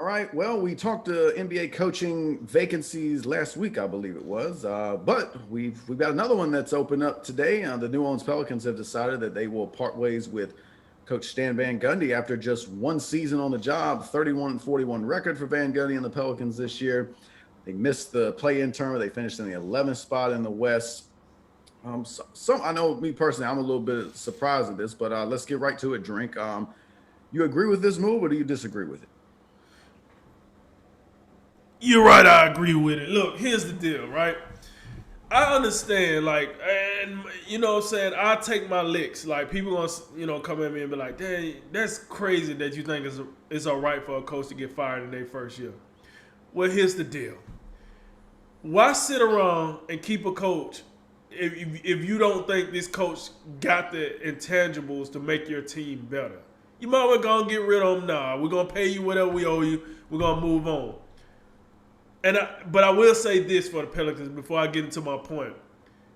All right. Well, we talked to NBA coaching vacancies last week, I believe it was. But we've got another one that's opened up today. The New Orleans Pelicans have decided that they will part ways with Coach Stan Van Gundy after just one season on the job. 31-41 record for Van Gundy and the Pelicans this year. They missed the play-in tournament. They finished in the 11th spot in the West. I know me personally, I'm a little bit surprised at this, but let's get right to it. Drink. You agree with this move, or do you disagree with it? You're right. I agree with it. Look, here's the deal, right? I understand, like, and you know what I'm saying? I take my licks. Like, people gonna, come at me and be like, dang, that's crazy that you think it's all right for a coach to get fired in their first year. Well, here's the deal. Why sit around and keep a coach if you don't think this coach got the intangibles to make your team better? You might well go and get rid of him now. We're going to pay you whatever we owe you. We're going to move on. But I will say this for the Pelicans before I get into my point.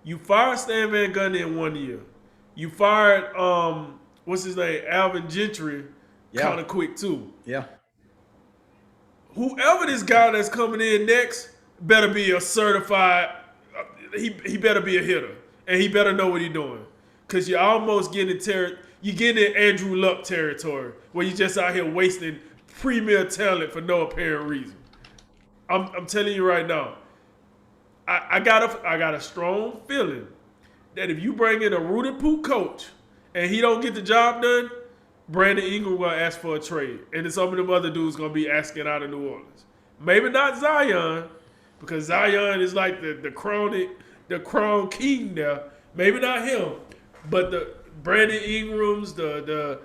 You fired Stan Van Gundy in 1 year. You fired what's his name, Alvin Gentry, kind of quick too. Yeah. Whoever this guy that's coming in next better be a certified. He better be a hitter, and he better know what he's doing. Cause you're almost getting in Andrew Luck territory where you're just out here wasting premier talent for no apparent reason. I'm telling you right now, I got a strong feeling that if you bring in a rooted poo coach and he don't get the job done, Brandon Ingram gonna ask for a trade, and then some of them other dudes gonna be asking out of New Orleans. Maybe not Zion, because Zion is like the crown king there. Maybe not him, but the Brandon Ingrams, the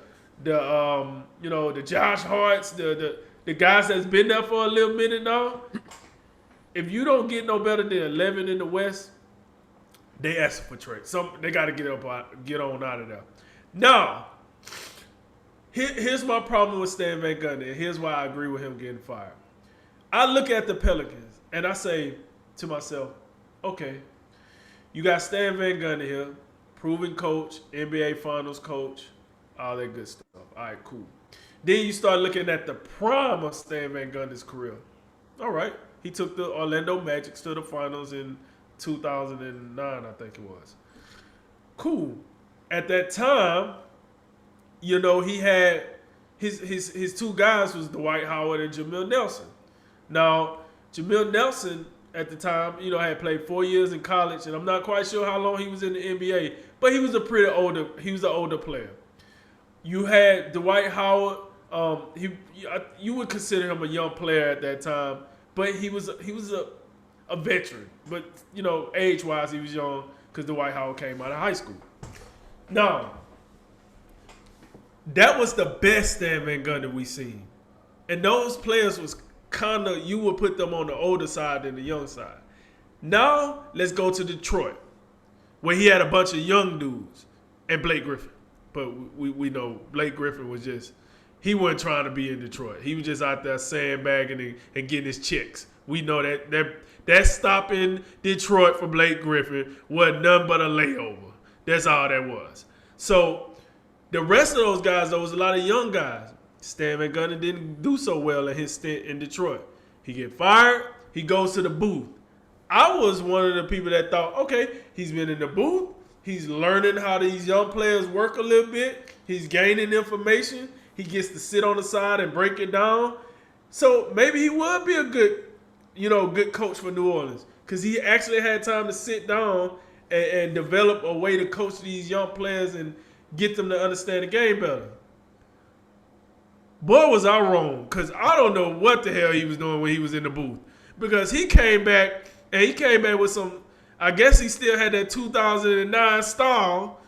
Josh Harts, the guys that's been there for a little minute now. If you don't get no better than 11 in the West, they ask for trade. They got to get on out of there. Now, here's my problem with Stan Van Gundy, and here's why I agree with him getting fired. I look at the Pelicans, and I say to myself, okay, you got Stan Van Gundy here, proven coach, NBA Finals coach, all that good stuff. All right, cool. Then you start looking at the prime of Stan Van Gundy's career. All right, he took the Orlando Magic to the finals in 2009, I think it was. Cool. At that time, he had his two guys was Dwight Howard and Jamil Nelson. Now, Jamil Nelson at the time, had played 4 years in college, and I'm not quite sure how long he was in the NBA, but he was an older player. You had Dwight Howard. You would consider him a young player at that time, but he was a veteran. But age-wise, he was young because Dwight Howard came out of high school. Now, that was the best Stan Van Gundy we seen, and those players was kind of, you would put them on the older side than the young side. Now let's go to Detroit, where he had a bunch of young dudes and Blake Griffin. But we know Blake Griffin he wasn't trying to be in Detroit. He was just out there sandbagging and getting his checks. We know that stop in Detroit for Blake Griffin was none but a layover. That's all that was. So the rest of those guys, though, was a lot of young guys. Stan Van Gundy didn't do so well in his stint in Detroit. He get fired. He goes to the booth. I was one of the people that thought, okay, he's been in the booth. He's learning how these young players work a little bit. He's gaining information. He gets to sit on the side and break it down. So maybe he would be a good coach for New Orleans, because he actually had time to sit down and develop a way to coach these young players and get them to understand the game better. Boy, was I wrong, because I don't know what the hell he was doing when he was in the booth. Because he came back with some, I guess he still had that 2009 style,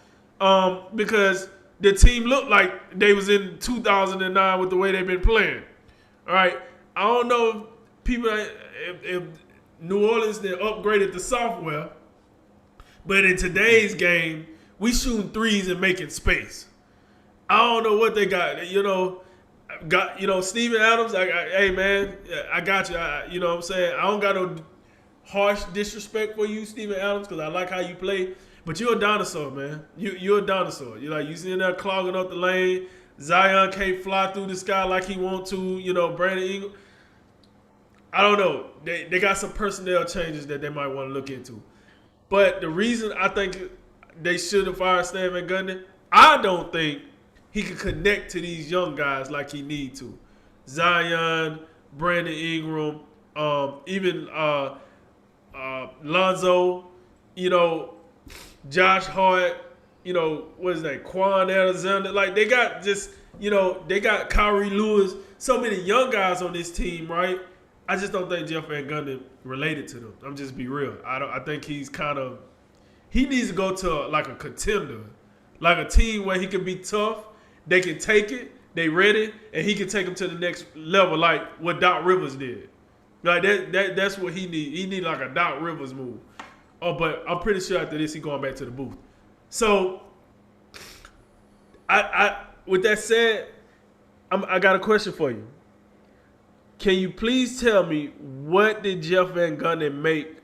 because the team looked like they was in 2009 with the way they've been playing. All right, I don't know if New Orleans then upgraded the software, but in today's game, we shooting threes and making space. I don't know what they got. Steven Adams. Hey man, I got you. You know what I'm saying? I don't got no harsh disrespect for you, Steven Adams, because I like how you play. But you're a dinosaur, man. You're a dinosaur. You sitting there clogging up the lane. Zion can't fly through the sky like he want to. Brandon Ingram. I don't know. They got some personnel changes that they might want to look into. But the reason I think they should have fired Stan Van Gundy, I don't think he could connect to these young guys like he need to. Zion, Brandon Ingram, even Lonzo, Josh Hart, what is that, Quan Alexander. Like they got they got Kyrie Lewis, so many young guys on this team, right? I just don't think Jeff Van Gundy related to them. I'm just be real. I think he needs to go to like a contender, like a team where he can be tough. They can take it, they ready, and he can take them to the next level, like what Doc Rivers did. Like that's what he need. He need like a Doc Rivers move. Oh, but I'm pretty sure after this he going back to the booth. So, I with that said, I got a question for you. Can you please tell me what did Jeff Van Gundy make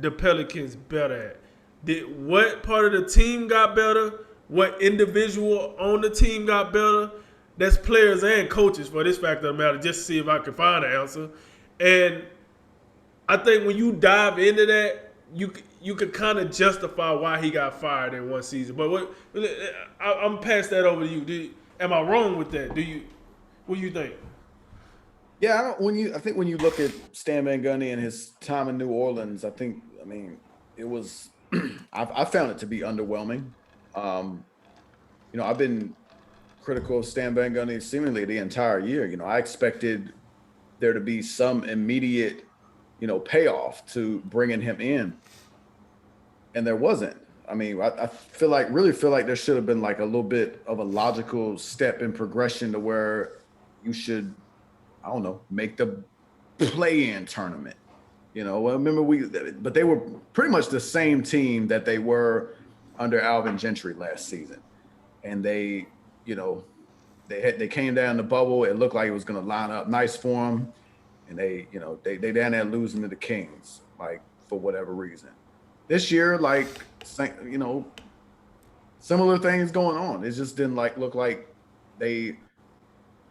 the Pelicans better at? What part of the team got better? What individual on the team got better? That's players and coaches for this fact of the matter, just to see if I can find an answer. And I think when you dive into that, you could kind of justify why he got fired in one season. But I'm past that over to you. Am I wrong with that? What do you think? Yeah, I think when you look at Stan Van Gundy and his time in New Orleans, it was I found it to be underwhelming. I've been critical of Stan Van Gundy seemingly the entire year. I expected there to be some immediate, payoff to bringing him in, and there wasn't. I really feel like there should have been like a little bit of a logical step in progression to where you should, I don't know, make the play-in tournament. But they were pretty much the same team that they were under Alvin Gentry last season, and they came down the bubble. It looked like it was going to line up nice for them, and they down there losing to the Kings, like for whatever reason. This year, like similar things going on. It just didn't look like they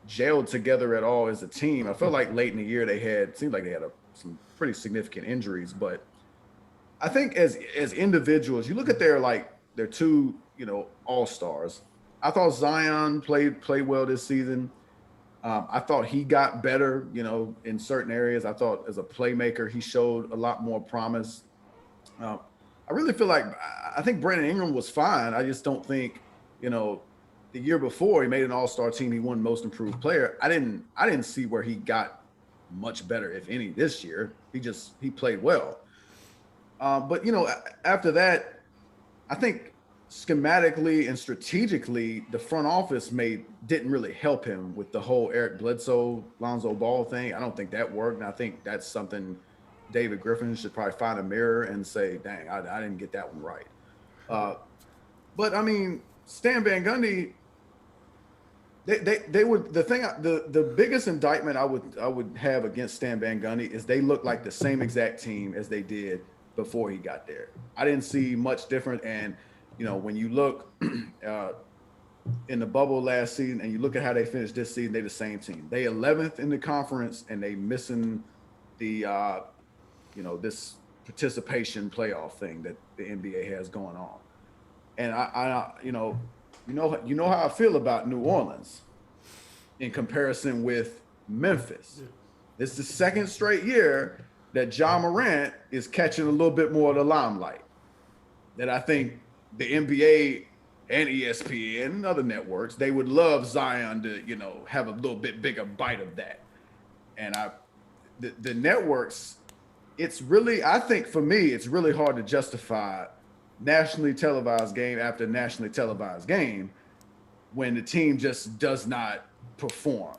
gelled together at all as a team. I felt like late in the year seemed like they had some pretty significant injuries, but I think as individuals, you look at their two, all-stars. I thought Zion played well this season. I thought he got better, in certain areas. I thought as a playmaker, he showed a lot more promise. I really feel like I think Brandon Ingram was fine. I just don't think, the year before he made an all-star team, he won most improved player. I didn't see where he got much better, if any, this year. He played well. But after that, I think schematically and strategically, the front office didn't really help him with the whole Eric Bledsoe, Lonzo Ball thing. I don't think that worked. And I think that's something David Griffin should probably find a mirror and say, dang, I didn't get that one right. But Stan Van Gundy, they were the biggest indictment I would have against Stan Van Gundy is they look like the same exact team as they did before he got there. I didn't see much different. And when you look in the bubble last season and you look at how they finished this season, they're the same team. They 11th in the conference and they missing the this participation playoff thing that the NBA has going on. And you know how I feel about New Orleans in comparison with Memphis. Yeah. This is the second straight year that Ja Morant is catching a little bit more of the limelight. That I think the NBA and ESPN and other networks, they would love Zion to, have a little bit bigger bite of that. And the networks, I think for me, it's really hard to justify nationally televised game after nationally televised game when the team just does not perform.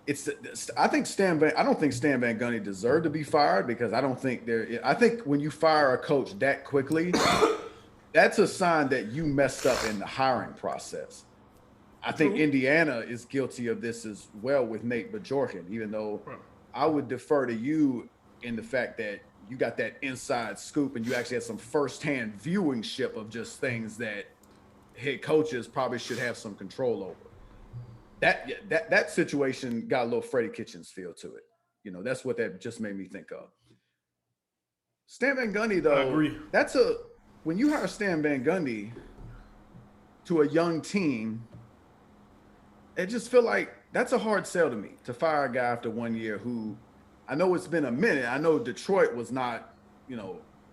I don't think Stan Van Gundy deserved to be fired because I think when you fire a coach that quickly, that's a sign that you messed up in the hiring process. I think Indiana is guilty of this as well with Nate Bjorken, even though I would defer to you in the fact that you got that inside scoop and you actually had some firsthand viewingship of just things that head coaches probably should have some control over. That situation got a little Freddie Kitchens feel to it. That's what that just made me think of. Stan Van Gundy, I though, agree. when you hire Stan Van Gundy to a young team, it just feel like that's a hard sell to me to fire a guy after 1 year who I know it's been a minute. I know Detroit was not,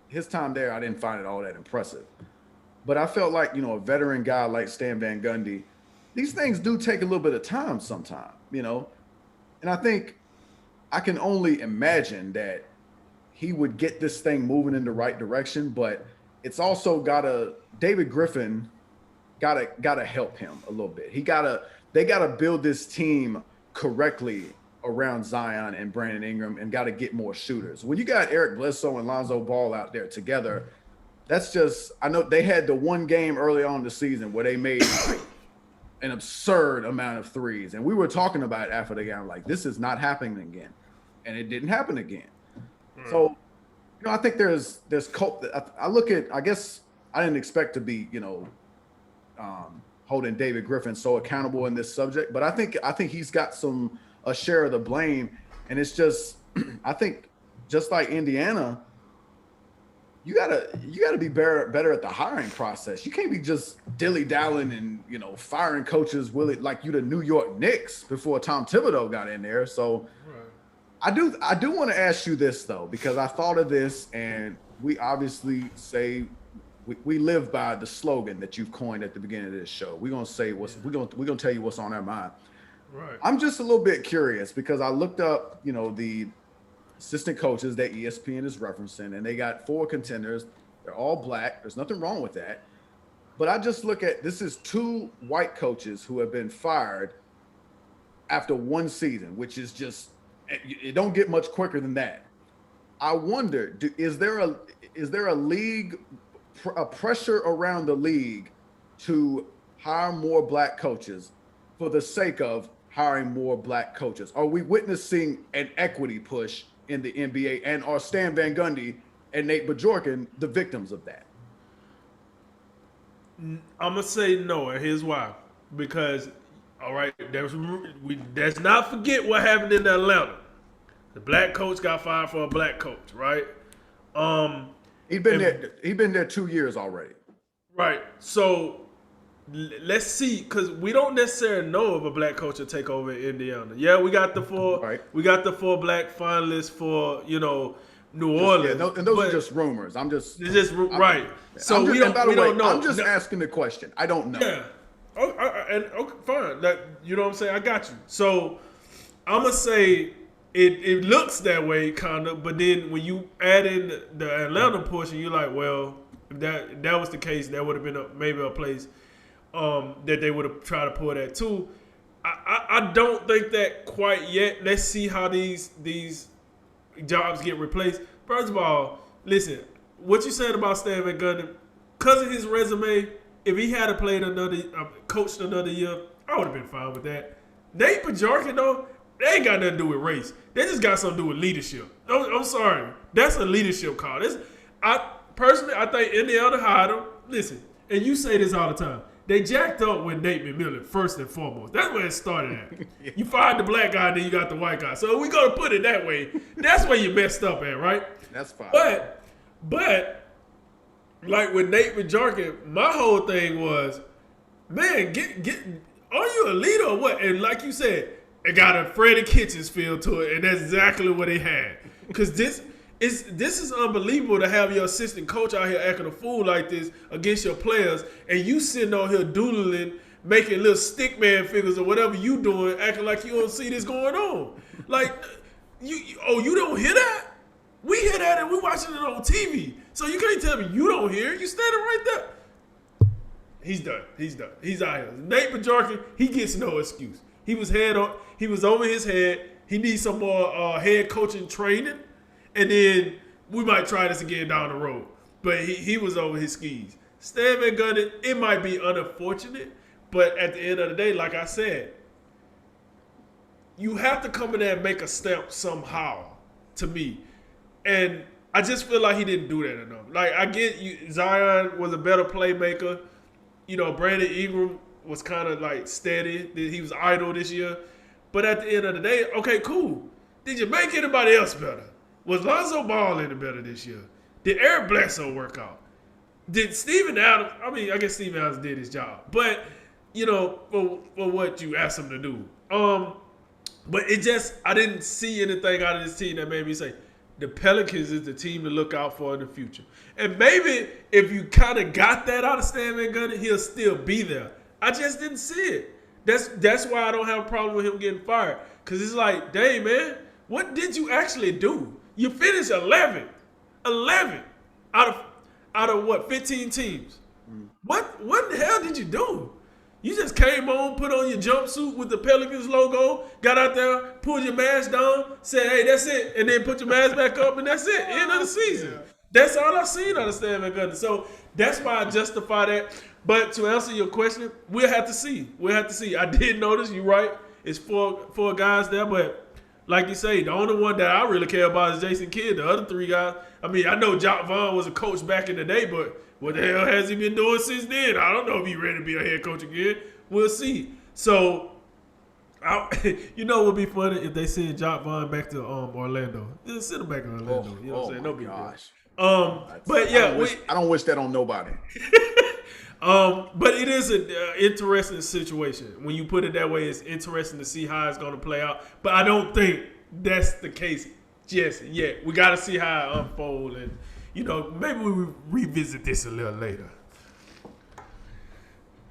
his time there, I didn't find it all that impressive. But I felt like, a veteran guy like Stan Van Gundy, these things do take a little bit of time sometimes, And I think I can only imagine that he would get this thing moving in the right direction, but it's also David Griffin gotta help him a little bit. They gotta build this team correctly around Zion and Brandon Ingram and gotta get more shooters. When you got Eric Bledsoe and Lonzo Ball out there together, that's just, I know they had the one game early on in the season where they made like an absurd amount of threes. And we were talking about it after the game, like, this is not happening again. And it didn't happen again. So, I think there's I guess I didn't expect to be, holding David Griffin so accountable in this subject, but I think he's got a share of the blame. And it's just, I think just like Indiana, you gotta be better at the hiring process. You can't be just dilly-dallying and firing coaches like you the New York Knicks before Tom Thibodeau got in there. So right. I do want to ask you this though, because I thought of this, and we obviously say we live by the slogan that you've coined at the beginning of this show. We're gonna say we're gonna tell you what's on our mind. Right. I'm just a little bit curious because I looked up, the assistant coaches that ESPN is referencing, and they got 4 contenders. They're all black. There's nothing wrong with that. But I just look at, this is 2 white coaches who have been fired after 1 season, which is just, it don't get much quicker than that. I wonder, is there a league, a pressure around the league to hire more black coaches for the sake of hiring more black coaches? Are we witnessing an equity push in the NBA, and are Stan Van Gundy and Nate Bjorken the victims of that? I'm gonna say no, and here's why. Because, all right, let's not forget what happened in Atlanta. The black coach got fired for a black coach, right? He'd been there 2 years already. Right. So let's see, because we don't necessarily know if a black coach will take over in Indiana. Yeah, we got the 4. Right. We got the 4 black finalists for New Orleans. Yeah, and those are just rumors. Right. So we don't know. I'm just asking the question. I don't know. Yeah. Okay, fine. You know what I'm saying? I got you. So I'm gonna say it looks that way, kind of. But then when you add in the Atlanta portion, you're like, well, if that was the case, that would have been maybe a place that they would have tried to pull that too. I don't think that quite yet. Let's see how these jobs get replaced. First of all, listen, what you said about Stan Van Gundy, because of his resume, if he had coached another year, I would have been fine with that. Nate Bjorken, though, they ain't got nothing to do with race. They just got something to do with leadership. I'm sorry. That's a leadership call. Personally, I think Indiana hired him. Listen, and you say this all the time. They jacked up with Nate McMillan, first and foremost. That's where it started at. Yeah. You fired the black guy, then you got the white guy. So we're going to put it that way. That's where you messed up at, right? That's fine. But like with Nate Bjorken, my whole thing was, man, are you a leader or what? And like you said, it got a Freddie Kitchens feel to it, and that's exactly what they had. Because this is unbelievable to have your assistant coach out here acting a fool like this against your players, and you sitting on here doodling, making little stick man figures or whatever you doing, acting like you don't see this going on. Like, you don't hear that? We hear that and we watching it on TV. So you can't tell me you don't hear it. You standing right there. He's done. He's out here. Nate Bjorken, he gets no excuse. He was over his head. He needs some more head coaching training. And then we might try this again down the road. But he was over his skis. Stan Van Gundy, it might be unfortunate, but at the end of the day, like I said, you have to come in there and make a step somehow, to me. And I just feel like he didn't do that enough. Like, I get you, Zion was a better playmaker. Brandon Ingram was kind of like steady. He was idle this year. But at the end of the day, okay, cool. Did you make anybody else better? Was Lonzo Ball any better this year? Did Eric Bledsoe work out? Did Steven Adams? I mean, I guess Steven Adams did his job. But, for what you asked him to do. But I didn't see anything out of this team that made me say, the Pelicans is the team to look out for in the future. And maybe if you kind of got that out of Stan Van Gundy, he'll still be there. I just didn't see it. That's why I don't have a problem with him getting fired. Because it's like, dang, man, what did you actually do? You finished 11 out of what, 15 teams. What the hell did you do? You just came on, put on your jumpsuit with the Pelicans logo, got out there, pulled your mask down, said, hey, that's it, and then put your mask back up, and that's it. End of the season. That's all I've seen out of Stan Van Gundy. So that's why I justify that. But to answer your question, we'll have to see. I did notice, you're right, it's four guys there, but like you say, the only one that I really care about is Jason Kidd. The other three guys, I mean, I know Jock Vaughn was a coach back in the day, but what the hell has he been doing since then? I don't know if he's ready to be a head coach again. We'll see. So, what would be funny if they send Jock Vaughn back to Orlando. Just send him back to Orlando. You know what I'm saying? No big deal. But yeah, I don't wish that on nobody. But it is an interesting situation. When you put it that way, it's interesting to see how it's going to play out. But I don't think that's the case just yet. We got to see how it unfolds. And, maybe we revisit this a little later.